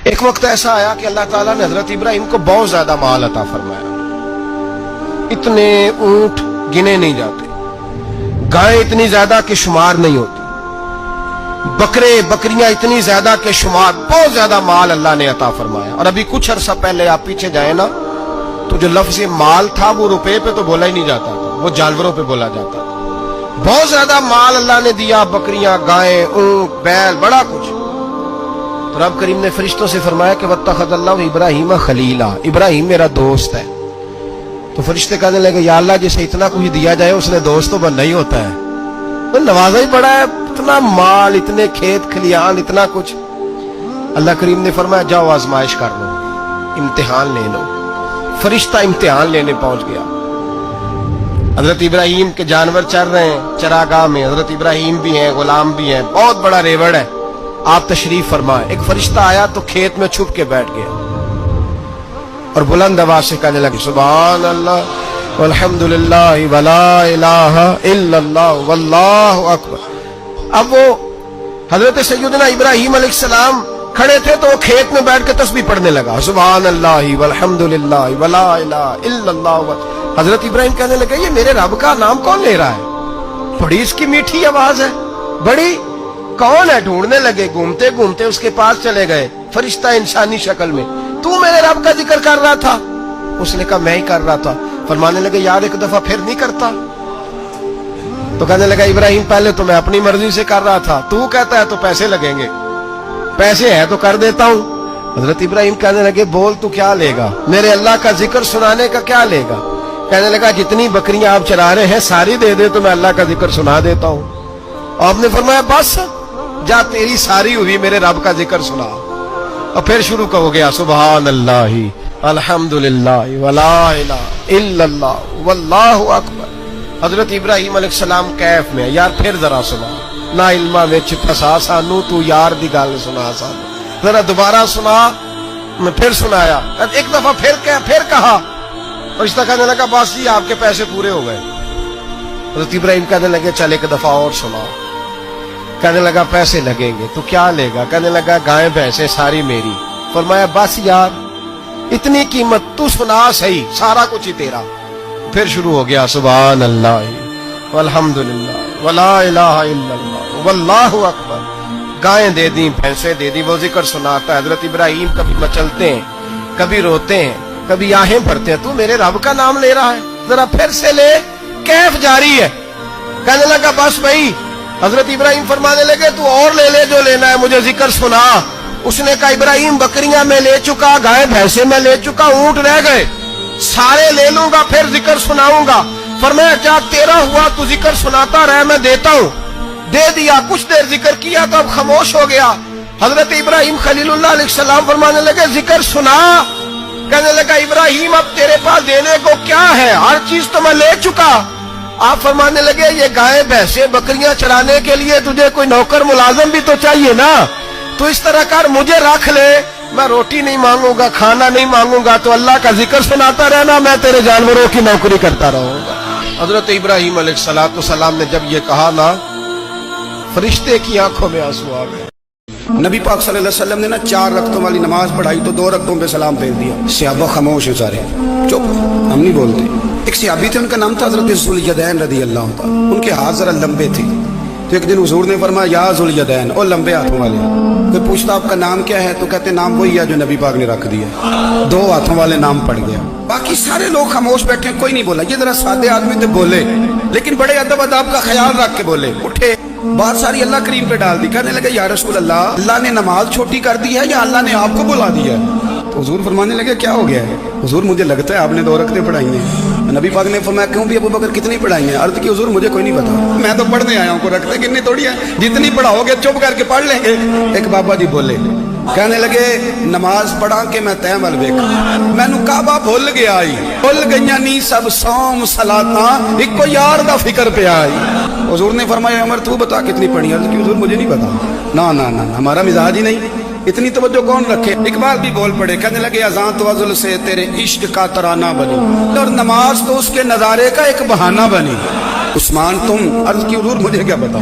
ایک وقت ایسا آیا کہ اللہ تعالیٰ نے حضرت ابراہیم کو بہت زیادہ مال عطا فرمایا. اتنے اونٹ گنے نہیں جاتے، گائیں اتنی زیادہ کہ شمار نہیں ہوتی، بکرے بکریاں اتنی زیادہ کہ شمار، بہت زیادہ مال اللہ نے عطا فرمایا. اور ابھی کچھ عرصہ پہلے آپ پیچھے جائیں نا تو جو لفظ مال تھا وہ روپے پہ تو بولا ہی نہیں جاتا تھا، وہ جانوروں پہ بولا جاتا تھا. بہت زیادہ مال اللہ نے دیا، بکریاں، گائیں، اونٹ، بیل، بڑا کچھ. تو رب کریم نے فرشتوں سے فرمایا کہ واتخذ اللہ ابراہیم خلیلا، ابراہیم میرا دوست ہے. تو فرشتے کہنے لگے یا اللہ جسے اتنا کچھ دیا جائے اس نے دوست تو بننا ہی ہوتا ہے، تو نوازا ہی پڑا ہے، اتنا مال، اتنے کھیت کھلیان، اتنا کچھ. اللہ کریم نے فرمایا جاؤ آزمائش کر لو، امتحان لے لو. فرشتہ امتحان لینے پہنچ گیا. حضرت ابراہیم کے جانور چر رہے ہیں چراگاہ میں، حضرت ابراہیم بھی ہیں، غلام بھی ہیں، بہت بڑا ریوڑ ہے. آپ تشریف فرمائے. ایک فرشتہ آیا تو کھیت میں چھپ کے بیٹھ گیا اور بلند آواز سے کہنے لگے سبحان اللہ والحمدللہ ولا الہ الا اللہ واللہ اکبر. اب وہ حضرت سیدنا ابراہیم علیہ السلام کھڑے تھے تو وہ کھیت میں بیٹھ کے تسبیح پڑھنے لگا سبحان اللہ والحمدللہ ولا الہ الا اللہ. حضرت ابراہیم کہنے لگے یہ میرے رب کا نام کون لے رہا ہے؟ بڑی اس کی میٹھی آواز ہے، بڑی، کون ہے؟ ڈھونڈنے لگے، گھومتے گھومتے اس کے پاس چلے گئے. فرشتہ انسانی شکل میں، تو میرے رب کا ذکر کر رہا تھا؟ اس نے کہا میں ہی کر رہا تھا. فرمانے لگے یار ایک دفعہ پھر نہیں کرتا؟ تو کہنے لگا ابراہیم پہلے تو میں اپنی مرضی سے کر رہا تھا، تو کہتا ہے تو پیسے لگیں گے، پیسے ہے تو کر دیتا ہوں. حضرت ابراہیم کہنے لگے بول تو کیا لے گا؟ میرے اللہ کا ذکر سنانے کا کیا لے گا؟ کہنے لگا جتنی بکریاں آپ چلا رہے ہیں ساری دے دے تو میں اللہ کا ذکر سنا دیتا ہوں. آپ نے فرمایا بس جا تیری ساری ہوئی، میرے رب کا ذکر سنا. اور پھر شروع ہو گیا سبحان اللہ الحمدللہ ولا الہ الا اللہ واللہ اکبر. حضرت ابراہیم علیہ السلام کیف میں یار پھر ذرا سنا، نا علما وچ پھسا سانو، تو یار دی گل سنا سانو، ذرا دوبارہ سنا. میں پھر سنایا، ایک دفعہ پھر کہا. فرشتہ کہنے لگا بس جی آپ کے پیسے پورے ہو گئے. حضرت ابراہیم کہنے لگے چل ایک دفعہ اور سنا. کہنے لگا پیسے لگیں گے. تو کیا لے گا؟ کہنے لگا گائیں بھینسیں ساری میری. فرمایا بس یار اتنی قیمت، تو سنا صحیح، سارا کچھ ہی تیرا. پھر شروع ہو گیا سبحان اللہ والحمدللہ ولا الہ الا اللہ واللہ اکبر. گائیں دے دی، بھینسیں دے دی، وہ ذکر سناتا ہے. حضرت ابراہیم کبھی مچلتے ہیں، کبھی روتے ہیں، کبھی آہیں بھرتے ہیں. تو میرے رب کا نام لے رہا ہے، ذرا پھر سے لے. کیف جاری ہے. کہنے لگا بس بھائی. حضرت ابراہیم فرمانے لگے تو اور لے لے جو لینا ہے، مجھے ذکر سنا. اس نے کہا ابراہیم بکریاں میں لے چکا، گائے بھینسیں میں لے چکا، اونٹ رہ گئے، سارے لے لوں گا پھر ذکر سناؤں گا. فرمایا جا تیرا ہوا تو ذکر سناتا رہ، میں دیتا ہوں. دے دیا. کچھ دیر ذکر کیا تو اب خاموش ہو گیا. حضرت ابراہیم خلیل اللہ علیہ السلام فرمانے لگے ذکر سنا. کہنے لگا ابراہیم اب تیرے پاس دینے کو کیا ہے؟ ہر چیز تو میں لے چکا. آپ فرمانے لگے یہ گائے بھینسیں بکریاں چرانے کے لیے تجھے کوئی نوکر ملازم بھی تو چاہیے نا. تو اس طرح کر مجھے رکھ لے، میں روٹی نہیں مانگوں گا، کھانا نہیں مانگوں گا، تو اللہ کا ذکر سناتا رہنا، میں تیرے جانوروں کی نوکری کرتا رہوں گا. حضرت ابراہیم علیہ السلام نے جب یہ کہا نا، فرشتے کی آنکھوں میں آنسو آ گئے. نبی پاک صلی اللہ علیہ وسلم نے 4 رکعتوں والی نماز پڑھائی تو 2 رکعتوں پہ سلام بھیج دیا. صحابہ خاموش ہیں سارے، چپ، ہم نہیں بولتے. ایک صحابی تھے، ان کا نام تھا حضرت ذوالیدین رضی اللہ تعالیٰ. ان کے ہاتھ ذرا لمبے تھے. تو ایک دن حضور نے فرمایا یا ذوالیدین، اور لمبے ہاتھوں والے. کوئی پوچھتا آپ کا نام کیا ہے تو کہتے نام وہی ہے جو نبی پاک نے رکھ دیا. 2 ہاتھوں والے نام پڑ گیا. باقی سارے لوگ خاموش بیٹھے، کوئی نہیں بولا. یہ ذرا سادے آدمی تھے، بولے لیکن بڑے ادب اداب کا خیال رکھ کے بولے. اٹھے، بات ساری اللہ کریم پہ ڈال دی. کہنے لگے یا رسول اللہ نے نماز چھوٹی کر دی ہے یا اللہ نے آپ کو بلا دیا ہے؟ تو حضور فرمانے لگے کیا ہو گیا ہے؟ حضور مجھے لگتا ہے آپ نے 2 رکعتیں پڑھائی ہیں. نبی پاک نے فرمایا کیوں بھی ابو بکر کتنی پڑھائی ہیں؟ عرض کی حضور مجھے کوئی نہیں پتا، میں تو پڑھنے آیا ہوں، کو رکھتے کتنی تھوڑی ہے، جتنی پڑھاؤ گے چپ کر کے پڑھ لیں گے. ایک بابا جی بولے، کہنے لگے نماز پڑھا کے میں تیمل ویکھا، مینو کعبہ بھول گیا آئی، بھول گئیاں نی سب سوم صلاتاں، ایک کو یار دا فکر پہ آئی. حضور نے فرمایا عمر تو بتا کتنی پڑھی؟ عرض کی حضور مجھے نہیں پتا. نا ہمارا مزاج ہی نہیں، اتنی توجہ کون رکھے. اقبال بھی بول پڑے، کہنے لگے اذان تو ازل سے تیرے عشق کا ترانہ بنی اور نماز تو اس کے نظارے کا ایک بہانہ بنی. عثمان تم؟ عرض کی حضور مجھے کیا بتاؤ.